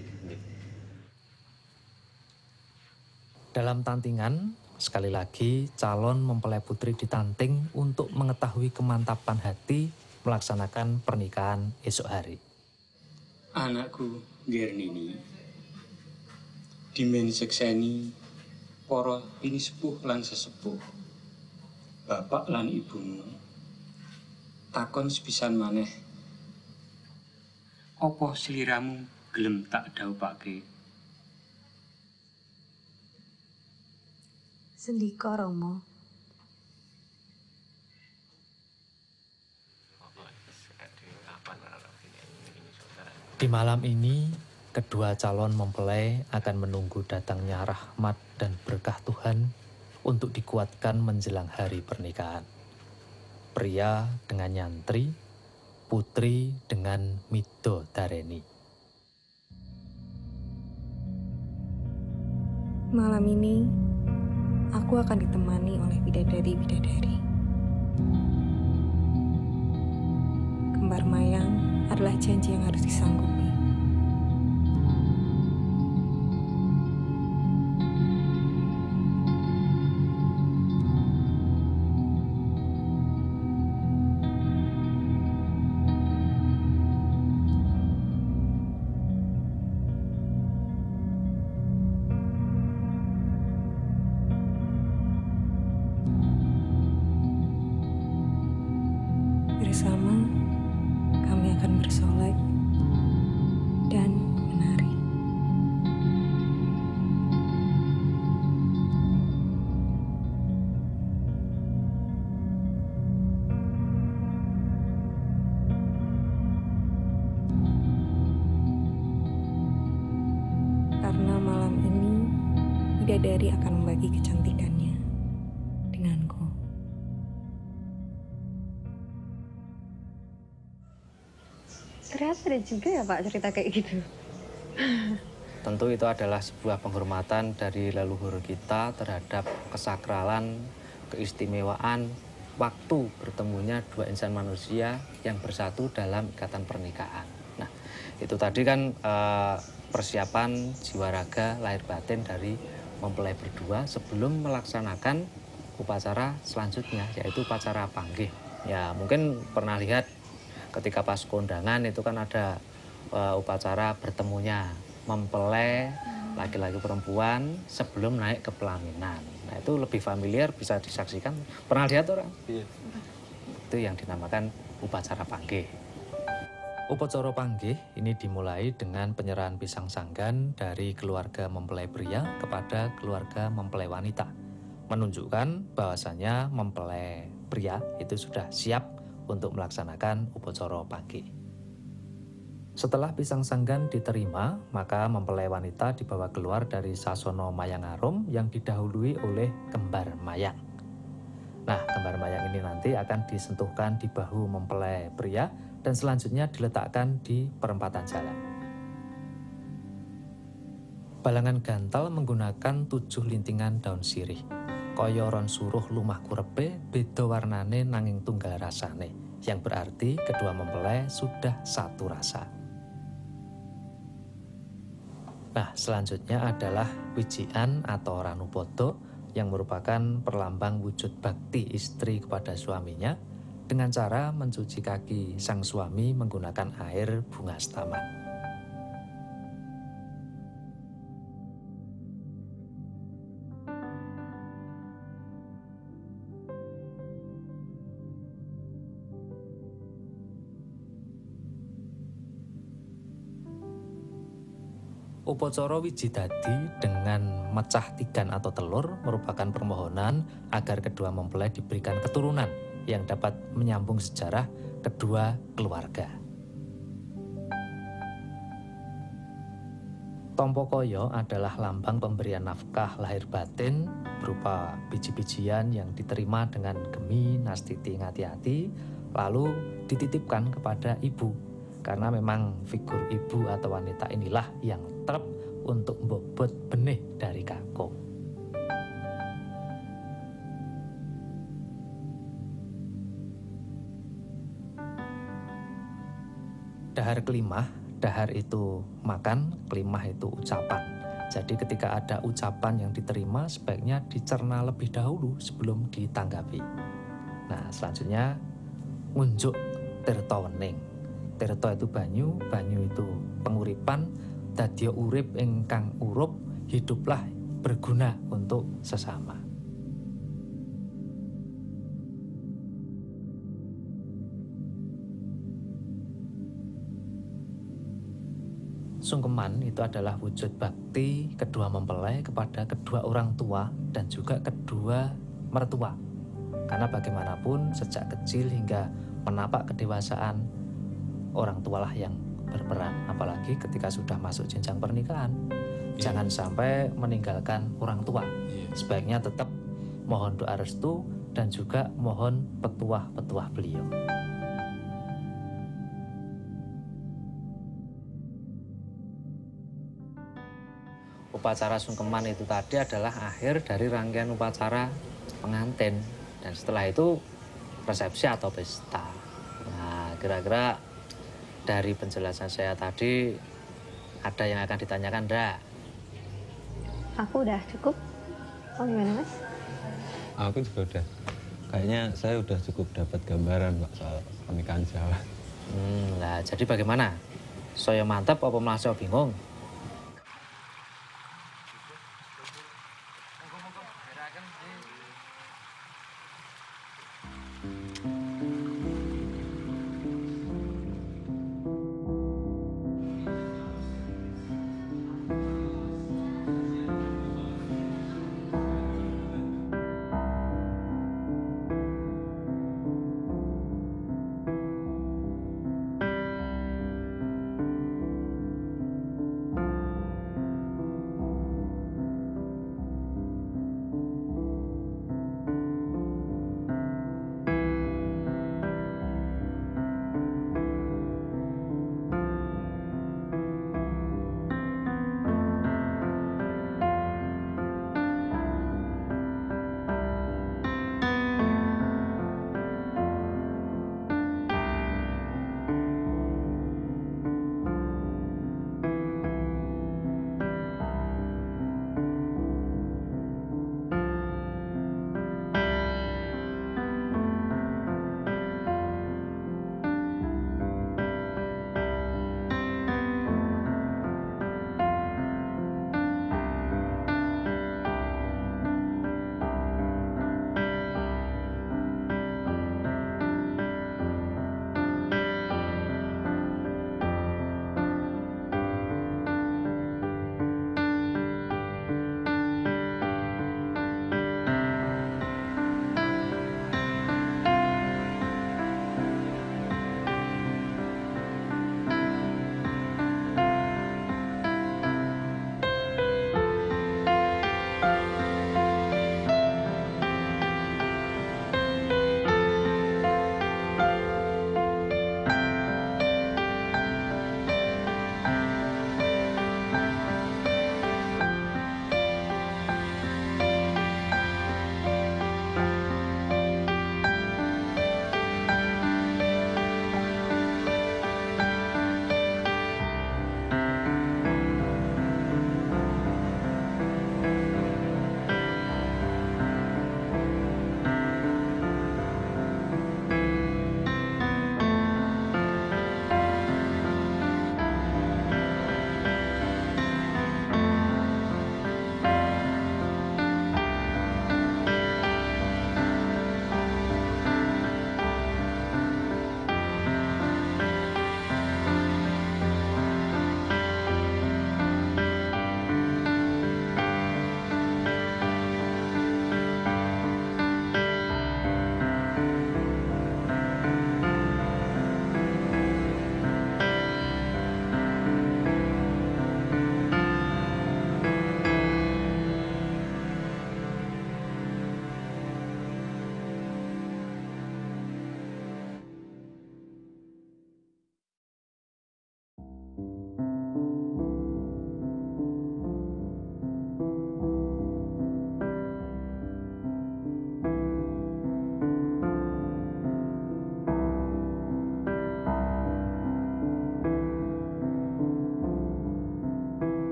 nggih. Dalam tantingan, sekali lagi calon mempelai putri ditanting untuk mengetahui kemantapan hati melaksanakan pernikahan esok hari. Anakku Gernini, dimen sekseni para ini sepuh lan sesepuh, bapak lan ibumu, takon sepisan maneh, apa sliramu gelem tak dhawuhake? Sendika Rama. Di malam ini, kedua calon mempelai akan menunggu datangnya rahmat dan berkah Tuhan untuk dikuatkan menjelang hari pernikahan. Pria dengan nyantri, putri dengan midodareni. Malam ini, aku akan ditemani oleh bidadari-bidadari. Kembar mayang adalah janji yang harus disanggupi. Bersama, kami akan bersolek dan menari. Karena malam ini, bidadari akan membagi kecantikannya denganku. Ternyata ada juga ya Pak cerita kayak gitu. Tentu itu adalah sebuah penghormatan dari leluhur kita terhadap kesakralan, keistimewaan waktu bertemunya dua insan manusia yang bersatu dalam ikatan pernikahan. Nah, itu tadi kan persiapan jiwa raga lahir batin dari mempelai berdua sebelum melaksanakan upacara selanjutnya, yaitu upacara panggih. Ya, mungkin pernah lihat ketika pas kondangan itu kan ada upacara bertemunya mempelai laki-laki perempuan sebelum naik ke pelaminan. Nah, itu lebih familiar, bisa disaksikan. Pernah lihat orang? Iya. Itu yang dinamakan upacara panggih. Upacara panggih ini dimulai dengan penyerahan pisang sanggan dari keluarga mempelai pria kepada keluarga mempelai wanita, menunjukkan bahwasanya mempelai pria itu sudah siap untuk melaksanakan upacara panggih. Setelah pisang sanggan diterima, maka mempelai wanita dibawa keluar dari sasono mayang arum yang didahului oleh kembar mayang. Nah, kembar mayang ini nanti akan disentuhkan di bahu mempelai pria dan selanjutnya diletakkan di perempatan jalan. Balangan gantal menggunakan 7 lintingan daun sirih. Kaya ron suruh lumah kurepe, beda warnane nanging tunggal rasane, yang berarti kedua mempelai sudah satu rasa. Nah, selanjutnya adalah wijian atau ranupodo yang merupakan perlambang wujud bakti istri kepada suaminya dengan cara mencuci kaki sang suami menggunakan air bunga stama. Upacara wijidadi dengan mecah tigan atau telur merupakan permohonan agar kedua mempelai diberikan keturunan yang dapat menyambung sejarah kedua keluarga. Tompokoyo adalah lambang pemberian nafkah lahir batin berupa biji-bijian yang diterima dengan gemi nastiti ngati-hati lalu dititipkan kepada ibu. Karena memang figur ibu atau wanita inilah yang trep untuk mbobot benih dari kakung. Dahar kelimah dahar itu makan, kelimah itu ucapan. Jadi ketika ada ucapan yang diterima sebaiknya dicerna lebih dahulu sebelum ditanggapi. Nah selanjutnya ngunjuk tirta wening. Tirta itu banyu, banyu itu penguripan, dadya urip ingkang urup, hiduplah berguna untuk sesama. Sungkeman itu adalah wujud bakti kedua mempelai kepada kedua orang tua dan juga kedua mertua. Karena bagaimanapun sejak kecil hingga menapak kedewasaan, orang tualah yang berperan. Apalagi ketika sudah masuk jenjang pernikahan. Jangan sampai meninggalkan orang tua. Sebaiknya tetap mohon doa restu dan juga mohon petuah-petuah beliau. Upacara sungkeman itu tadi adalah akhir dari rangkaian upacara pengantin. Dan setelah itu resepsi atau pesta. Nah, kira-kira dari penjelasan saya tadi ada yang akan ditanyakan enggak? Aku udah cukup. Oh gimana Mas? Aku juga udah. Kayaknya saya udah cukup dapat gambaran Pak soal pernikahan Jawa. Nah, jadi bagaimana? Saya mantap apa malah saya bingung?